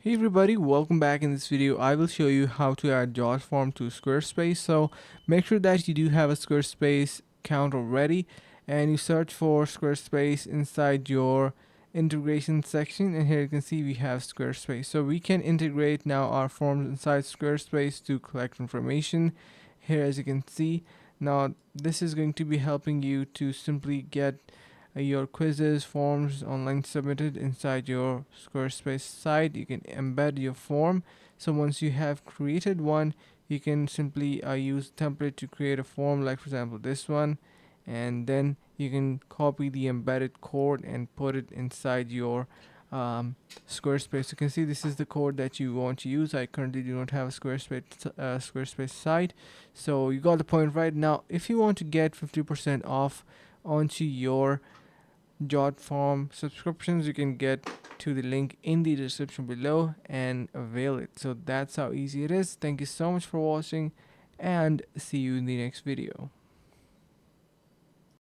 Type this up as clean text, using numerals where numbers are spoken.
Hey everybody, welcome back. In this video I will show you how to add Jotform to Squarespace. So make sure that you do have a Squarespace account already and you search for Squarespace inside your integration section, and here you can see we have Squarespace. So we can integrate now our forms inside Squarespace to collect information. Here, as you can see, now this is going to be helping you to simply get your quizzes, forms online submitted inside your Squarespace site. You can embed your form. So once you have created one, you can simply use template to create a form, like for example this one, and then you can copy the embedded code and put it inside your Squarespace. You can see this is the code that you want to use. I currently do not have a Squarespace site, so you got the point right. Now if you want to get 50% off onto your Jotform subscriptions, you can get to the link in the description below and avail it. So that's how easy it is. Thank you so much for watching and see you in the next video.